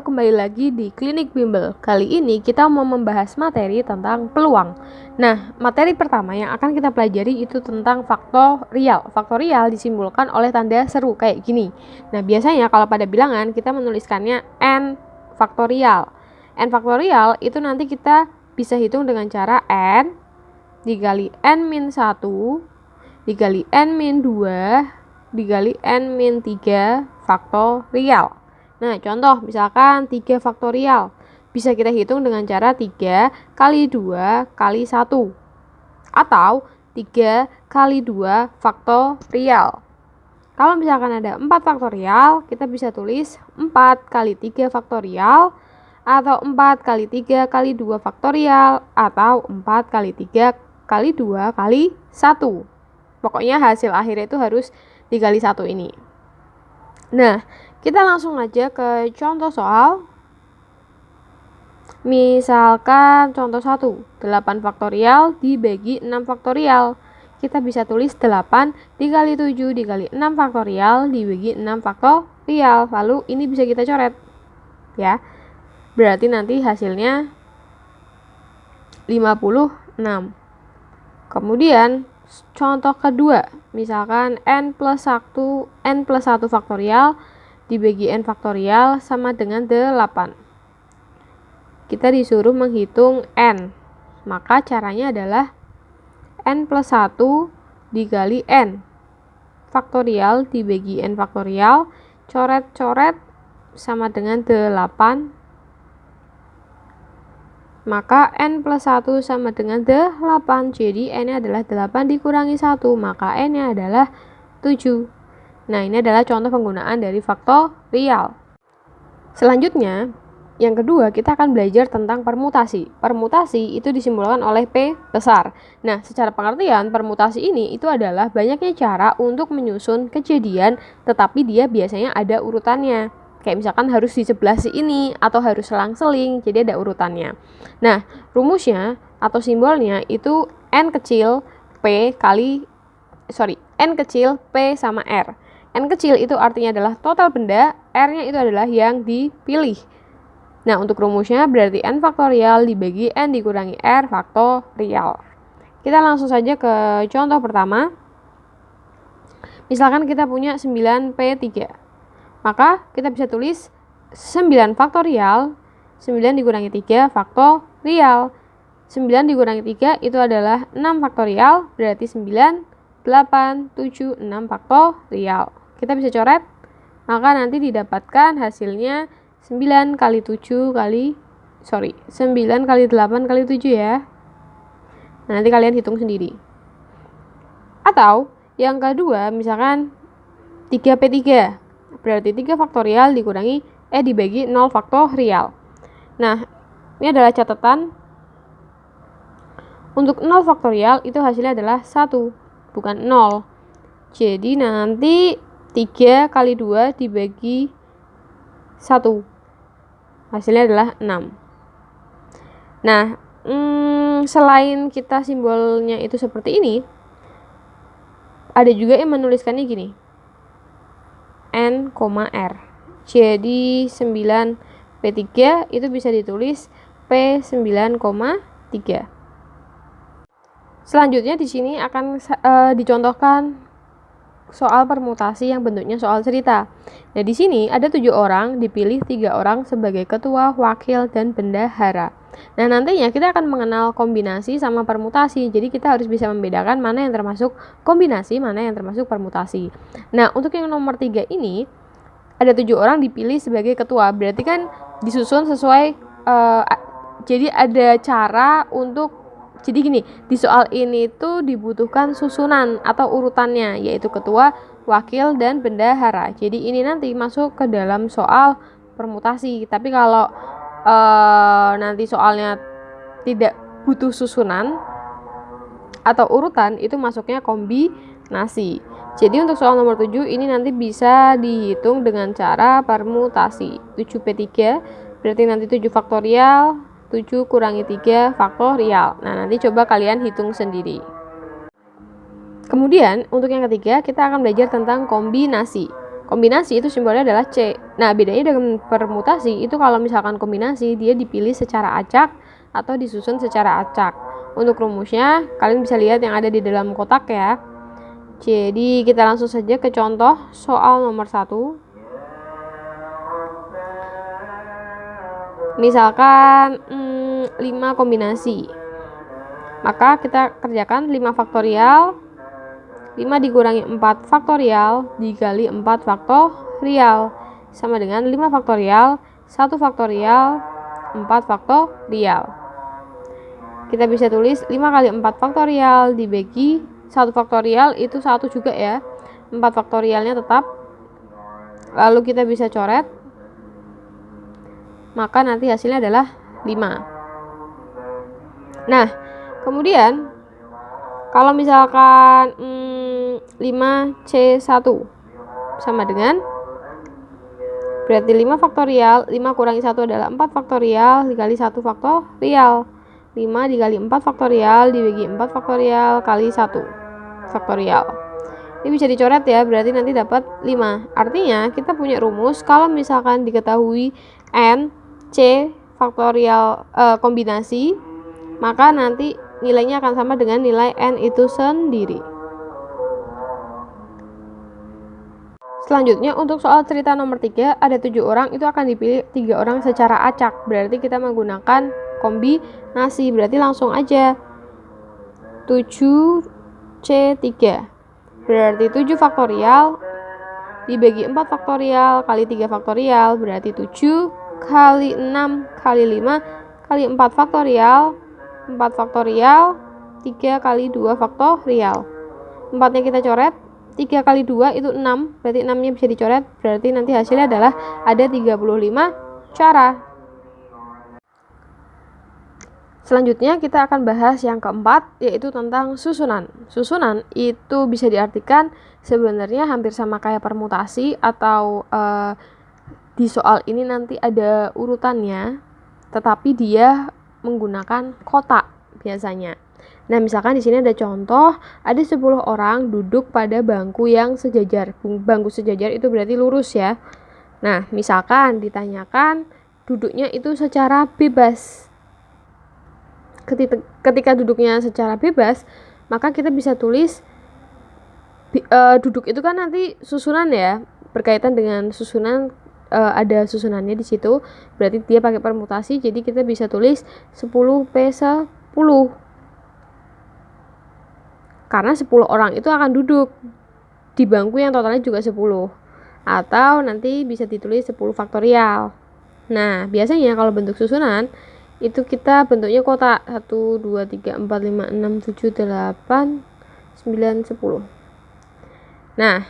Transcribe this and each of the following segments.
kembali lagi di Klinik Bimbel. Kali ini kita mau membahas materi tentang peluang. Nah, materi pertama yang akan kita pelajari itu tentang faktorial. Faktorial disimbolkan oleh tanda seru kayak gini. Nah, biasanya kalau pada bilangan kita menuliskannya n faktorial. N faktorial itu nanti kita bisa hitung dengan cara n dikali n-1 dikali n-2 dikali n-3 faktorial. Nah, contoh misalkan 3 faktorial. Bisa kita hitung dengan cara 3 kali 2 kali 1. Atau 3 kali 2 faktorial. Kalau misalkan ada 4 faktorial, kita bisa tulis 4 kali 3 faktorial. Atau 4 kali 3 kali 2 faktorial. Atau 4 kali 3 kali 2 kali 1. Pokoknya hasil akhirnya itu harus dikali 1 ini. Nah, kita langsung aja ke contoh soal. Misalkan contoh 1, 8 faktorial dibagi 6 faktorial. Kita bisa tulis 8 dikali 7 dikali 6 faktorial dibagi 6 faktorial. Lalu ini bisa kita coret. Ya. Berarti nanti hasilnya 56. Kemudian contoh kedua, misalkan n plus 1 faktorial dibagi n faktorial sama dengan 8. Kita disuruh menghitung n. Maka caranya adalah n plus 1 dikali n faktorial dibagi n faktorial, coret-coret sama dengan 8. Maka n plus 1 sama dengan 8. Jadi n-nya adalah 8 dikurangi 1. Maka n-nya adalah 7. Nah, ini adalah contoh penggunaan dari faktorial. Selanjutnya, yang kedua kita akan belajar tentang permutasi. Permutasi itu disimbolkan oleh P besar. Nah, secara pengertian permutasi ini itu adalah banyaknya cara untuk menyusun kejadian tetapi dia biasanya ada urutannya. Kayak misalkan harus di sebelah si ini atau harus selang-seling, jadi ada urutannya. Nah, rumusnya atau simbolnya itu n kecil P sama R. N kecil itu artinya adalah total benda, R-nya itu adalah yang dipilih. Nah, untuk rumusnya berarti n faktorial dibagi n dikurangi R faktorial. Kita langsung saja ke contoh pertama. Misalkan kita punya 9P3. Maka kita bisa tulis 9 faktorial, 9 dikurangi 3 faktorial. 9 dikurangi 3 itu adalah 6 faktorial, berarti 9, 8, 7, 6 faktorial. Kita bisa coret, maka nanti didapatkan hasilnya 9 kali 8 kali 7 ya. Nah, nanti kalian hitung sendiri. Atau yang kedua, misalkan 3P3, berarti 3 faktorial dibagi 0 faktorial. Nah, ini adalah catatan. Untuk 0 faktorial itu hasilnya adalah 1, bukan 0. Jadi nanti 3 kali 2 dibagi 1. Hasilnya adalah 6. Nah, selain kita simbolnya itu seperti ini, ada juga yang menuliskannya gini. N, R. Jadi 9P3 itu bisa ditulis P9,3. Selanjutnya di sini akan dicontohkan soal permutasi yang bentuknya soal cerita. Nah, di sini ada 7 orang, dipilih 3 orang sebagai ketua, wakil, dan bendahara. Nah, nantinya kita akan mengenal kombinasi sama permutasi. Jadi kita harus bisa membedakan mana yang termasuk kombinasi, mana yang termasuk permutasi. Nah, untuk yang nomor 3 ini ada 7 orang dipilih sebagai ketua. Berarti kan disusun sesuai jadi ada cara untuk. Jadi gini, di soal ini tuh dibutuhkan susunan atau urutannya, yaitu ketua, wakil, dan bendahara. Jadi ini nanti masuk ke dalam soal permutasi. Tapi kalau nanti soalnya tidak butuh susunan atau urutan, itu masuknya kombinasi. Jadi untuk soal nomor 7 ini nanti bisa dihitung dengan cara permutasi. 7P3 berarti nanti 7 faktorial, 7 kurangi 3 faktorial. Nah, nanti coba kalian hitung sendiri. Kemudian, untuk yang ketiga, kita akan belajar tentang kombinasi. kombinasi itu simbolnya adalah C. Nah, bedanya dengan permutasi itu kalau misalkan kombinasi dia dipilih secara acak atau disusun secara acak. Untuk rumusnya kalian bisa lihat yang ada di dalam kotak ya. Jadi kita langsung saja ke contoh soal nomor 1. Misalkan 5 kombinasi. Maka kita kerjakan 5 faktorial 5 dikurangi 4 faktorial dikali 4 faktorial sama dengan 5 faktorial 1 faktorial 4 faktorial. Kita bisa tulis 5 kali 4 faktorial dibagi 1 faktorial itu 1 juga ya. 4 faktorialnya tetap. Lalu kita bisa coret. Maka nanti hasilnya adalah 5. Nah, kemudian kalau misalkan 5C1 sama dengan berarti 5 faktorial 5 kurangi 1 adalah 4 faktorial dikali 1 faktorial. 5 dikali 4 faktorial dibagi 4 faktorial kali 1 faktorial. Ini bisa dicoret ya, berarti nanti dapat 5. Artinya kita punya rumus kalau misalkan diketahui N, C faktorial kombinasi, maka nanti nilainya akan sama dengan nilai N itu sendiri. Selanjutnya untuk soal cerita nomor 3, ada 7 orang, itu akan dipilih 3 orang secara acak. Berarti kita menggunakan kombinasi, berarti langsung aja 7C3 berarti 7 faktorial dibagi 4 faktorial kali 3 faktorial berarti 7 kali 6 kali 5 kali 4 faktorial 4 faktorial 3 kali 2 faktorial. 4-nya kita coret, 3 kali 2 itu 6, berarti 6-nya bisa dicoret, berarti nanti hasilnya adalah ada 35 cara. Selanjutnya kita akan bahas yang keempat, yaitu tentang susunan. Susunan itu bisa diartikan sebenarnya hampir sama kayak permutasi atau di soal ini nanti ada urutannya, tetapi dia menggunakan kotak biasanya. Nah, misalkan di sini ada contoh, ada 10 orang duduk pada bangku yang sejajar. Bangku sejajar itu berarti lurus ya. Nah, misalkan ditanyakan duduknya itu secara bebas. Ketika duduknya secara bebas, maka kita bisa tulis duduk itu kan nanti susunan ya, berkaitan dengan susunan. Ada susunannya di situ, berarti dia pakai permutasi, jadi kita bisa tulis 10p10 karena 10 orang itu akan duduk di bangku yang totalnya juga 10, atau nanti bisa ditulis 10 faktorial. Nah, biasanya kalau bentuk susunan itu kita bentuknya kotak 1, 2, 3, 4, 5, 6, 7, 8, 9, 10. Nah,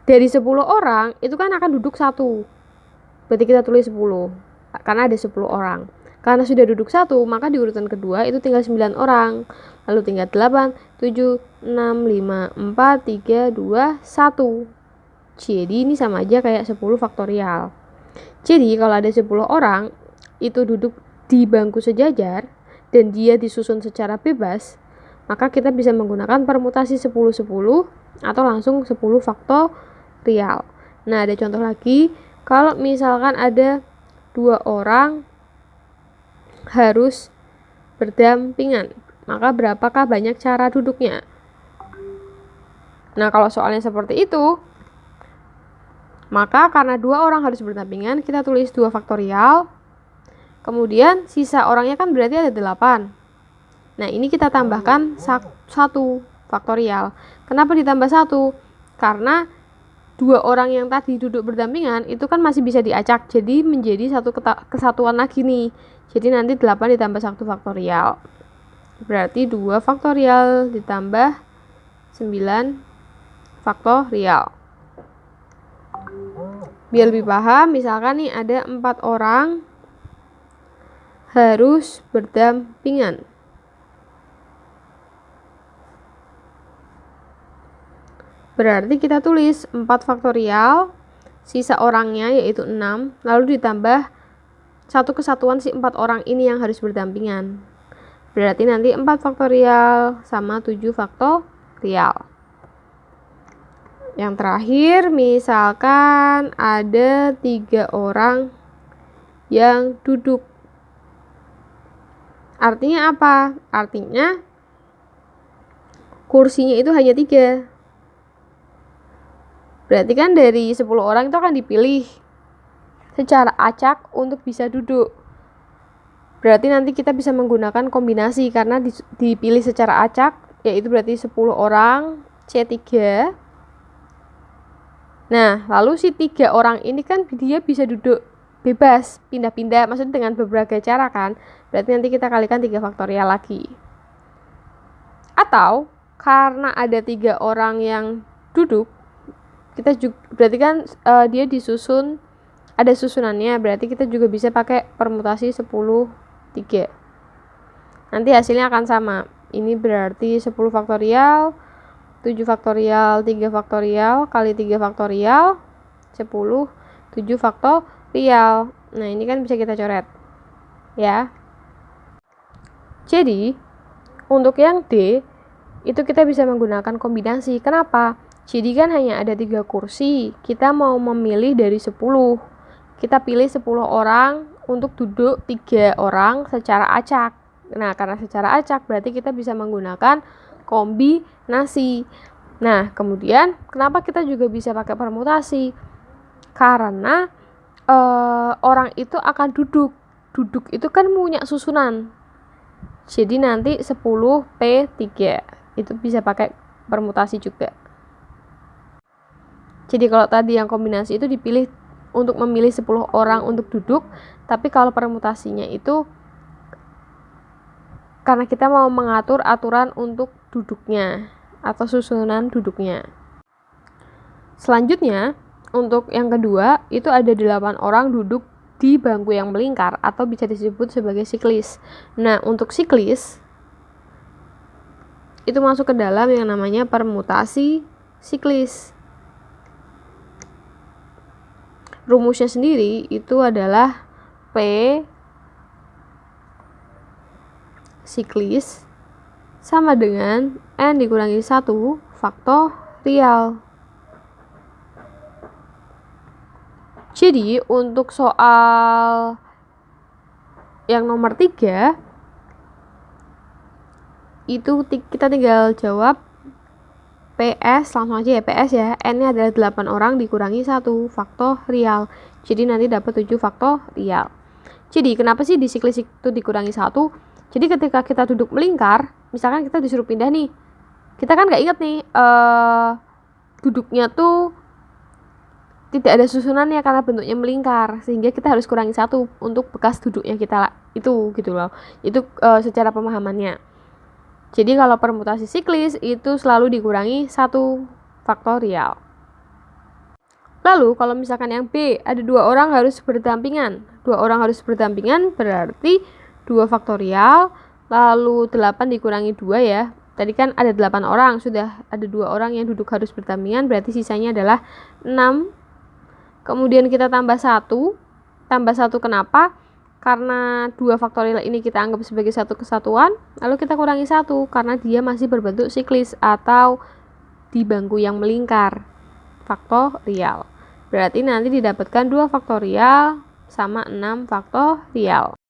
dari 10 orang itu kan akan duduk 1, berarti kita tulis 10 karena ada 10 orang. Karena sudah duduk 1, maka di urutan kedua itu tinggal 9 orang, lalu tinggal 8, 7, 6, 5, 4, 3, 2, 1. Jadi ini sama aja kayak 10 faktorial. Jadi kalau ada 10 orang itu duduk di bangku sejajar dan dia disusun secara bebas, maka kita bisa menggunakan permutasi 10-10 atau langsung 10 faktorial. Nah, ada contoh lagi, kalau misalkan ada 2 orang harus berdampingan, maka berapakah banyak cara duduknya? Nah, kalau soalnya seperti itu, maka karena 2 orang harus berdampingan, kita tulis 2 faktorial. Kemudian sisa orangnya kan berarti ada 8. Nah, ini kita tambahkan 1 faktorial. Kenapa ditambah 1? Karena 2 orang yang tadi duduk berdampingan itu kan masih bisa diacak, jadi menjadi satu kesatuan lagi nih. Jadi nanti 8 ditambah 1 faktorial berarti 2 faktorial ditambah 9 faktorial. Biar lebih paham, misalkan nih ada 4 orang harus berdampingan. Berarti kita tulis 4 faktorial, sisa orangnya yaitu 6, lalu ditambah satu kesatuan si 4 orang ini yang harus berdampingan. Berarti nanti 4 faktorial sama 7 faktorial. Yang terakhir, misalkan ada 3 orang yang duduk. Artinya apa? Artinya kursinya itu hanya 3. Berarti kan dari 10 orang itu akan dipilih secara acak untuk bisa duduk. Berarti nanti kita bisa menggunakan kombinasi karena dipilih secara acak, yaitu berarti 10 orang C3. Nah, lalu si 3 orang ini kan dia bisa duduk bebas, pindah-pindah, maksudnya dengan beberapa cara kan. Berarti nanti kita kalikan 3 faktorial lagi. Atau karena ada 3 orang yang duduk, kita juga berarti kan dia disusun, ada susunannya, berarti kita juga bisa pakai permutasi 10 3. Nanti hasilnya akan sama. Ini berarti 10 faktorial 7 faktorial 3 faktorial kali 3 faktorial 10 7 faktorial. Nah, ini kan bisa kita coret ya. Jadi untuk yang D itu kita bisa menggunakan kombinasi. Kenapa? Jadi kan hanya ada 3 kursi, kita mau memilih dari 10. Kita pilih 10 orang untuk duduk 3 orang secara acak. Nah, karena secara acak berarti kita bisa menggunakan kombinasi. Nah, kemudian kenapa kita juga bisa pakai permutasi? Karena orang itu akan duduk. Duduk itu kan punya susunan. Jadi nanti 10P3 itu bisa pakai permutasi juga. Jadi kalau tadi yang kombinasi itu dipilih untuk memilih 10 orang untuk duduk, tapi kalau permutasinya itu karena kita mau mengatur aturan untuk duduknya atau susunan duduknya. Selanjutnya, untuk yang kedua, itu ada 8 orang duduk di bangku yang melingkar atau bisa disebut sebagai siklis. Nah, untuk siklis itu masuk ke dalam yang namanya permutasi siklis. Rumusnya sendiri itu adalah P siklis sama dengan N dikurangi 1 faktorial. Jadi untuk soal yang nomor 3 itu kita tinggal jawab PS, langsung aja ya PS ya. N-nya adalah 8 orang dikurangi 1 faktorial. Jadi nanti dapat 7 faktorial. Jadi kenapa sih di siklis itu dikurangi 1? Jadi ketika kita duduk melingkar, misalkan kita disuruh pindah nih. Kita kan nggak inget nih duduknya tuh tidak ada susunannya karena bentuknya melingkar, sehingga kita harus kurangi 1 untuk bekas duduknya kita itu gitu loh. Itu secara pemahamannya. Jadi kalau permutasi siklis itu selalu dikurangi 1 faktorial. Lalu kalau misalkan yang B ada 2 orang harus berdampingan. 2 orang harus berdampingan berarti 2 faktorial lalu 8 dikurangi 2 ya. Tadi kan ada 8 orang, sudah ada 2 orang yang duduk harus berdampingan, berarti sisanya adalah 6. Kemudian kita tambah 1. Tambah 1 kenapa? Karena 2 faktorial ini kita anggap sebagai satu kesatuan, lalu kita kurangi 1 karena dia masih berbentuk siklis atau di bangku yang melingkar. Faktorial. Berarti nanti didapatkan 2 faktorial sama 6 faktorial.